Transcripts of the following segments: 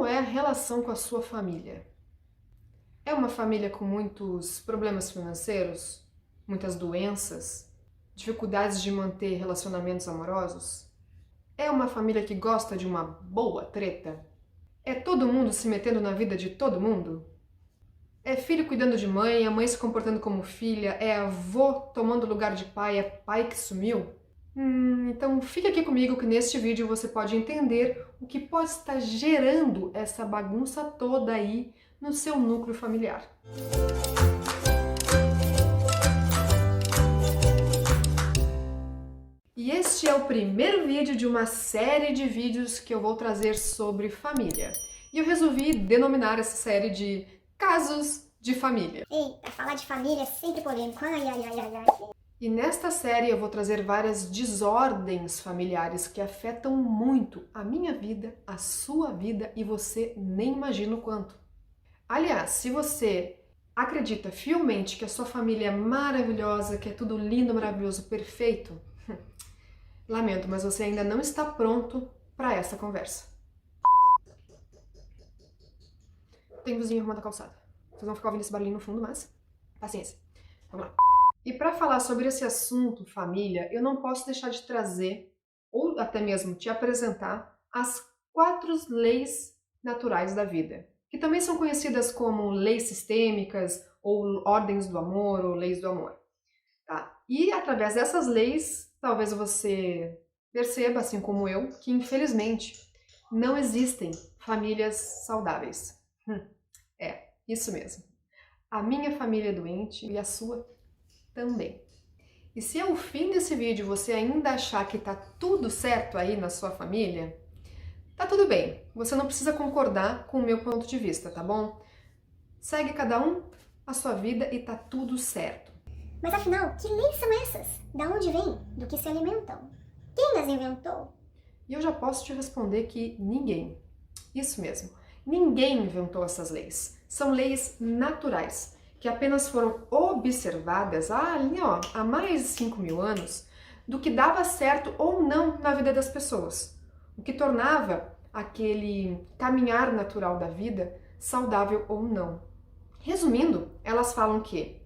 Como é a relação com a sua família? É uma família com muitos problemas financeiros, muitas doenças, dificuldades de manter relacionamentos amorosos? É uma família que gosta de uma boa treta? É todo mundo se metendo na vida de todo mundo? É filho cuidando de mãe, a mãe se comportando como filha, é avô tomando lugar de pai, é pai que sumiu? Então fica aqui comigo que neste vídeo você pode entender o que pode estar gerando essa bagunça toda aí no seu núcleo familiar. E este é o primeiro vídeo de uma série de vídeos que eu vou trazer sobre família. E eu resolvi denominar essa série de Casos de Família. Eita, falar de família é sempre polêmico. Ai, ai, ai, ai, ai. E nesta série eu vou trazer várias desordens familiares que afetam muito a minha vida, a sua vida e você nem imagina o quanto. Aliás, se você acredita fielmente que a sua família é maravilhosa, que é tudo lindo, maravilhoso, perfeito, lamento, mas você ainda não está pronto para essa conversa. Tem vizinho arrumando a calçada. Vocês vão ficar ouvindo esse barulhinho no fundo, mas paciência. Vamos lá. E para falar sobre esse assunto, família, eu não posso deixar de trazer, ou até mesmo te apresentar, as 4 leis naturais da vida, que também são conhecidas como leis sistêmicas, ou ordens do amor, ou leis do amor. Tá? E através dessas leis, talvez você perceba, assim como eu, que infelizmente não existem famílias saudáveis. É, isso mesmo. A minha família é doente e a sua também. E se ao fim desse vídeo você ainda achar que tá tudo certo aí na sua família, tá tudo bem. Você não precisa concordar com o meu ponto de vista, tá bom? Segue cada um a sua vida e tá tudo certo. Mas afinal, que leis são essas? Da onde vêm? Do que se alimentam? Quem as inventou? E eu já posso te responder que ninguém. Isso mesmo. Ninguém inventou essas leis. São leis naturais, que apenas foram observadas ali, ó, há mais de 5.000 anos, do que dava certo ou não na vida das pessoas, o que tornava aquele caminhar natural da vida saudável ou não. Resumindo, elas falam que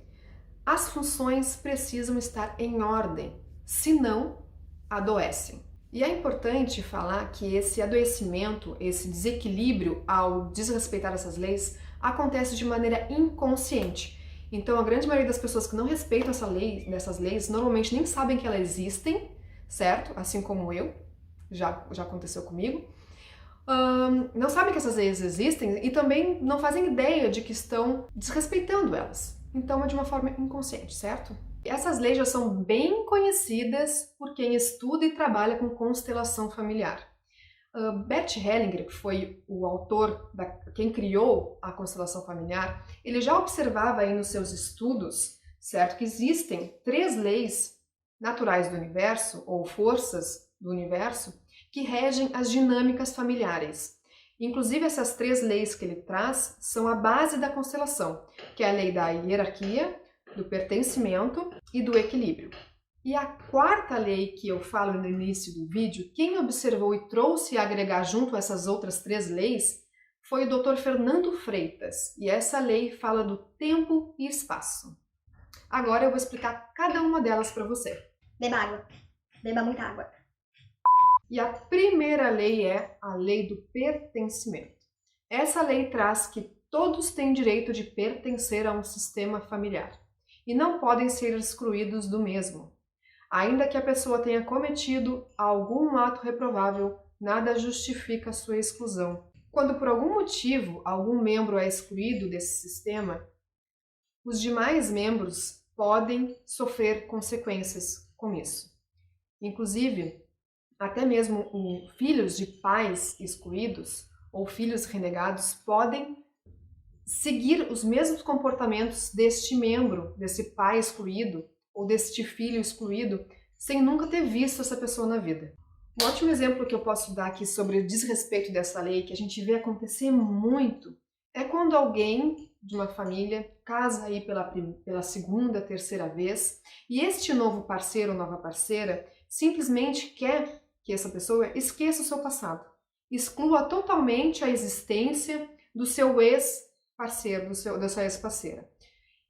as funções precisam estar em ordem, senão adoecem. E é importante falar que esse adoecimento, esse desequilíbrio ao desrespeitar essas leis, acontece de maneira inconsciente. Então, a grande maioria das pessoas que não respeitam dessas leis normalmente nem sabem que elas existem, certo? Assim como eu, já aconteceu comigo. Não sabem que essas leis existem e também não fazem ideia de que estão desrespeitando elas. Então, é de uma forma inconsciente, certo? Essas leis já são bem conhecidas por quem estuda e trabalha com constelação familiar. Bert Hellinger, que foi o autor, quem criou a constelação familiar, ele já observava aí nos seus estudos, certo, que existem 3 leis naturais do universo, ou forças do universo, que regem as dinâmicas familiares. Inclusive, essas 3 leis que ele traz são a base da constelação, que é a lei da hierarquia, do pertencimento e do equilíbrio. E a 4ª lei que eu falo no início do vídeo, quem observou e trouxe a agregar junto a essas outras 3 leis foi o Dr. Fernando Freitas, e essa lei fala do tempo e espaço. Agora eu vou explicar cada uma delas para você. Beba água. Beba muita água. E a primeira lei é a lei do pertencimento. Essa lei traz que todos têm direito de pertencer a um sistema familiar e não podem ser excluídos do mesmo. Ainda que a pessoa tenha cometido algum ato reprovável, nada justifica sua exclusão. Quando por algum motivo algum membro é excluído desse sistema, os demais membros podem sofrer consequências com isso. Inclusive, até mesmo filhos de pais excluídos ou filhos renegados podem seguir os mesmos comportamentos deste membro, desse pai excluído ou deste filho excluído, sem nunca ter visto essa pessoa na vida. Um ótimo exemplo que eu posso dar aqui sobre o desrespeito dessa lei, que a gente vê acontecer muito, é quando alguém de uma família casa aí pela segunda, terceira vez, e este novo parceiro ou nova parceira simplesmente quer que essa pessoa esqueça o seu passado. exclua totalmente a existência do seu ex-parceiro, da sua ex-parceira.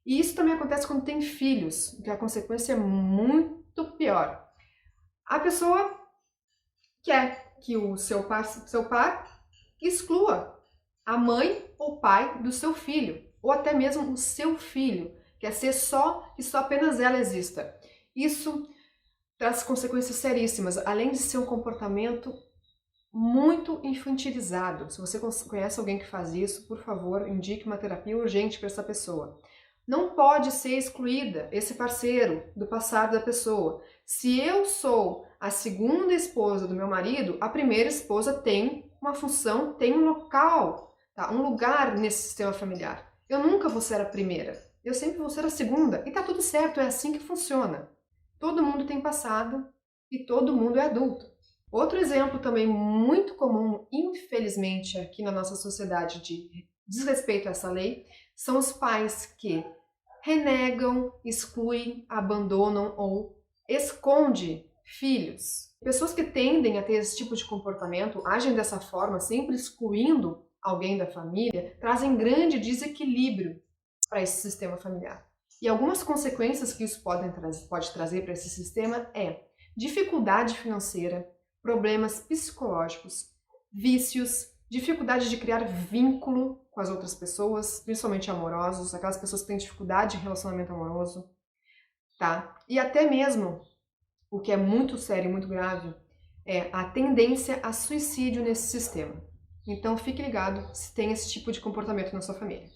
E isso também acontece quando tem filhos, que a consequência é muito pior. A pessoa quer que o seu par exclua a mãe ou pai do seu filho, ou até mesmo o seu filho, quer ser que só apenas ela exista. Isso traz consequências seríssimas, além de ser um comportamento muito infantilizado. Se você conhece alguém que faz isso, por favor, indique uma terapia urgente para essa pessoa. Não pode ser excluída esse parceiro do passado da pessoa. Se eu sou a segunda esposa do meu marido, a primeira esposa tem uma função, tem um local, tá? Um lugar nesse sistema familiar. Eu nunca vou ser a primeira, eu sempre vou ser a segunda. E tá tudo certo, é assim que funciona. Todo mundo tem passado e todo mundo é adulto. Outro exemplo também muito comum, infelizmente, aqui na nossa sociedade de desrespeito a essa lei, são os pais que renegam, excluem, abandonam ou escondem filhos. Pessoas que tendem a ter esse tipo de comportamento, agem dessa forma, sempre excluindo alguém da família, trazem grande desequilíbrio para esse sistema familiar. E algumas consequências que isso pode trazer para esse sistema é dificuldade financeira, problemas psicológicos, vícios, dificuldade de criar vínculo com as outras pessoas, principalmente amorosos, aquelas pessoas que têm dificuldade em relacionamento amoroso, tá? E até mesmo, o que é muito sério e muito grave, é a tendência a suicídio nesse sistema. Então fique ligado se tem esse tipo de comportamento na sua família.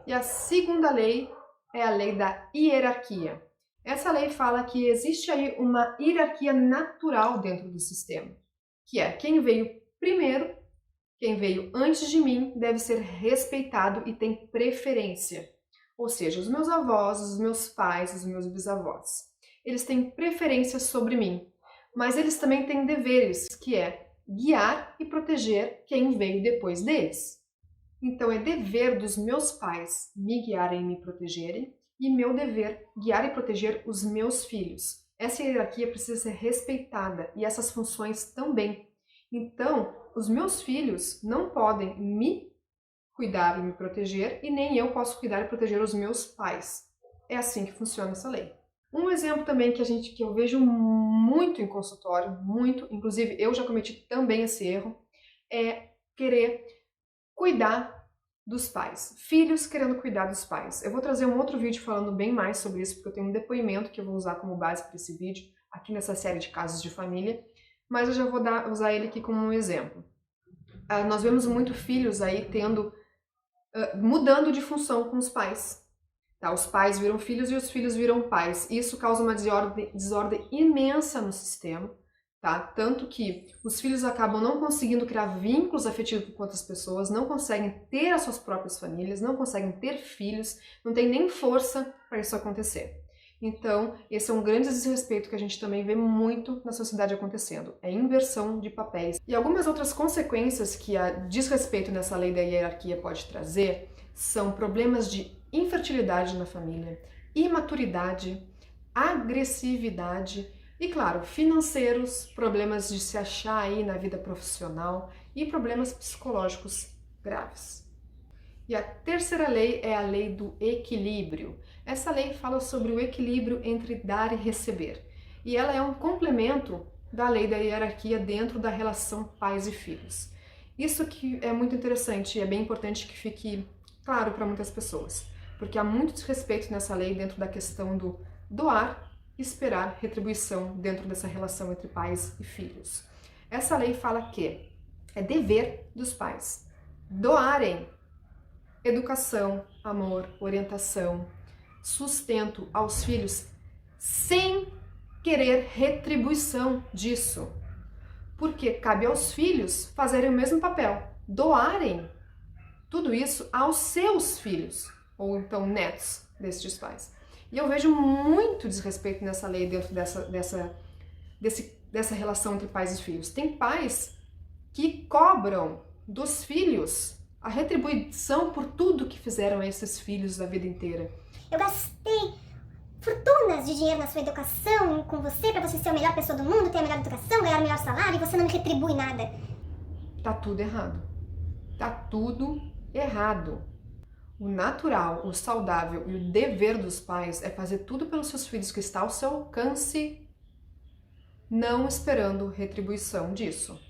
E a segunda lei é a lei da hierarquia. Essa lei fala que existe aí uma hierarquia natural dentro do sistema, que é quem veio primeiro, quem veio antes de mim deve ser respeitado e tem preferência. Ou seja, os meus avós, os meus pais, os meus bisavós, eles têm preferência sobre mim, mas eles também têm deveres, que é guiar e proteger quem veio depois deles. Então é dever dos meus pais me guiarem e me protegerem, e meu dever guiar e proteger os meus filhos. Essa hierarquia precisa ser respeitada e essas funções também. Então, os meus filhos não podem me cuidar e me proteger e nem eu posso cuidar e proteger os meus pais. É assim que funciona essa lei. Um exemplo também que eu vejo muito em consultório, inclusive eu já cometi também esse erro, é querer cuidar dos pais. Filhos querendo cuidar dos pais. Eu vou trazer um outro vídeo falando bem mais sobre isso, porque eu tenho um depoimento que eu vou usar como base para esse vídeo, aqui nessa série de casos de família, mas eu já vou usar ele aqui como um exemplo. Nós vemos muito filhos aí mudando de função com os pais. Tá? Os pais viram filhos e os filhos viram pais. Isso causa uma desordem imensa no sistema. Tá? Tanto que os filhos acabam não conseguindo criar vínculos afetivos com outras pessoas, não conseguem ter as suas próprias famílias, não conseguem ter filhos, não tem nem força para isso acontecer. Então, esse é um grande desrespeito que a gente também vê muito na sociedade acontecendo. É inversão de papéis. E algumas outras consequências que a desrespeito nessa lei da hierarquia pode trazer são problemas de infertilidade na família, imaturidade, agressividade, e claro, financeiros, problemas de se achar aí na vida profissional e problemas psicológicos graves. E a terceira lei é a lei do equilíbrio. Essa lei fala sobre o equilíbrio entre dar e receber. E ela é um complemento da lei da hierarquia dentro da relação pais e filhos. Isso que é muito interessante e é bem importante que fique claro para muitas pessoas, porque há muito desrespeito nessa lei dentro da questão do doar e esperar retribuição dentro dessa relação entre pais e filhos. Essa lei fala que é dever dos pais doarem educação, amor, orientação, sustento aos filhos sem querer retribuição disso. Porque cabe aos filhos fazerem o mesmo papel, doarem tudo isso aos seus filhos, ou então netos destes pais. E eu vejo muito desrespeito nessa lei dentro dessa relação entre pais e filhos. Tem pais que cobram dos filhos a retribuição por tudo que fizeram a esses filhos a vida inteira. Eu gastei fortunas de dinheiro na sua educação com você, para você ser a melhor pessoa do mundo, ter a melhor educação, ganhar o melhor salário, e você não me retribui nada. tá tudo errado. Tá tudo errado. O natural, o saudável e o dever dos pais é fazer tudo pelos seus filhos que está ao seu alcance, não esperando retribuição disso.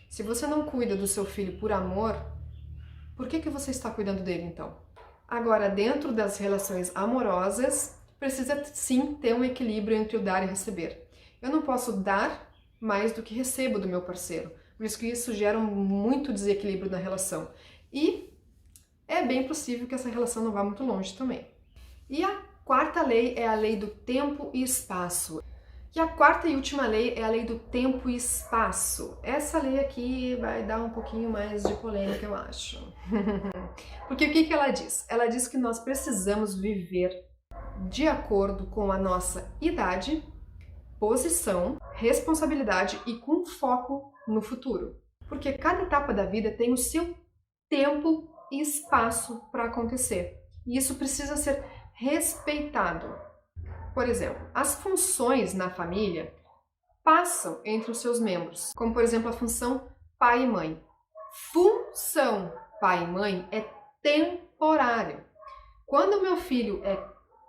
Se você não cuida do seu filho por amor, por que você está cuidando dele então? Agora, dentro das relações amorosas, precisa sim ter um equilíbrio entre o dar e receber. Eu não posso dar mais do que recebo do meu parceiro, por isso que isso gera muito desequilíbrio na relação. E é bem possível que essa relação não vá muito longe também. E a quarta lei é a lei do tempo e espaço. E a quarta e última lei é a lei do tempo e espaço. Essa lei aqui vai dar um pouquinho mais de polêmica, eu acho. Porque o que ela diz? Ela diz que nós precisamos viver de acordo com a nossa idade, posição, responsabilidade e com foco no futuro. Porque cada etapa da vida tem o seu tempo e espaço para acontecer. E isso precisa ser respeitado. Por exemplo, as funções na família passam entre os seus membros, como por exemplo a função pai e mãe. Função pai e mãe é temporário. Quando o meu filho é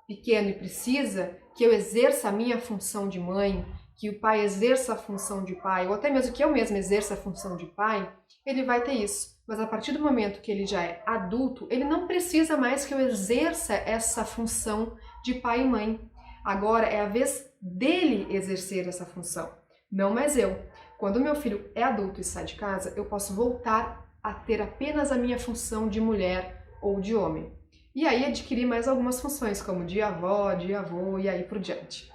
pequeno e precisa que eu exerça a minha função de mãe, que o pai exerça a função de pai, ou até mesmo que eu mesma exerça a função de pai, ele vai ter isso. Mas a partir do momento que ele já é adulto, ele não precisa mais que eu exerça essa função de pai e mãe. Agora é a vez dele exercer essa função, não mais eu. Quando o meu filho é adulto e sai de casa, eu posso voltar a ter apenas a minha função de mulher ou de homem. E aí adquirir mais algumas funções, como de avó, de avô e aí por diante.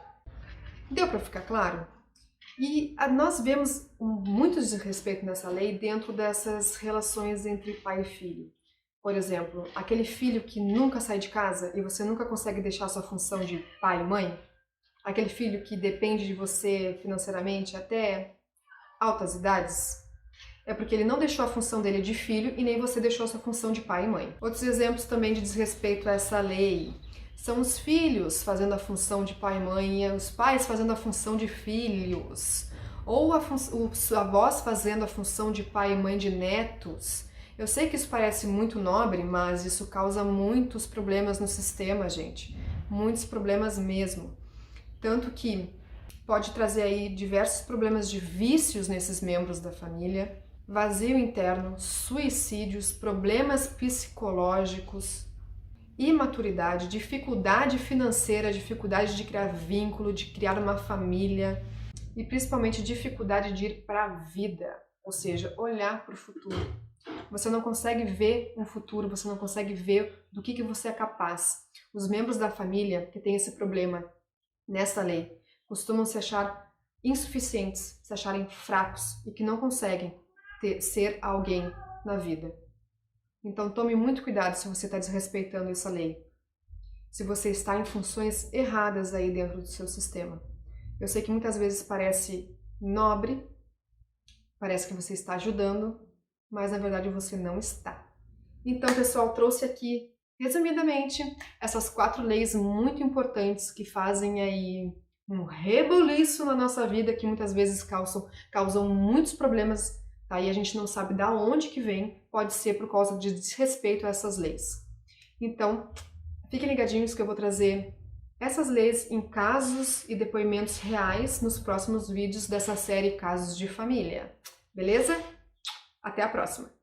Deu para ficar claro? E nós vemos muito desrespeito nessa lei dentro dessas relações entre pai e filho. Por exemplo, aquele filho que nunca sai de casa e você nunca consegue deixar sua função de pai e mãe, aquele filho que depende de você financeiramente até altas idades, é porque ele não deixou a função dele de filho e nem você deixou a sua função de pai e mãe. Outros exemplos também de desrespeito a essa lei são os filhos fazendo a função de pai e mãe e os pais fazendo a função de filhos, ou os avós fazendo a função de pai e mãe de netos. Eu sei que isso parece muito nobre, mas isso causa muitos problemas no sistema, gente. Muitos problemas mesmo. Tanto que pode trazer aí diversos problemas de vícios nesses membros da família, vazio interno, suicídios, problemas psicológicos, imaturidade, dificuldade financeira, dificuldade de criar vínculo, de criar uma família e principalmente dificuldade de ir para a vida, ou seja, olhar para o futuro. Você não consegue ver um futuro, você não consegue ver do que você é capaz. Os membros da família que têm esse problema nessa lei costumam se achar insuficientes, se acharem fracos e que não conseguem ser alguém na vida. Então tome muito cuidado se você está desrespeitando essa lei. Se você está em funções erradas aí dentro do seu sistema. Eu sei que muitas vezes parece nobre, parece que você está ajudando, mas na verdade você não está. Então, pessoal, trouxe aqui, resumidamente, essas 4 leis muito importantes que fazem aí um rebuliço na nossa vida, que muitas vezes causam muitos problemas, tá? E a gente não sabe de onde que vem, pode ser por causa de desrespeito a essas leis. Então, fiquem ligadinhos que eu vou trazer essas leis em casos e depoimentos reais nos próximos vídeos dessa série Casos de Família. Beleza? Até a próxima!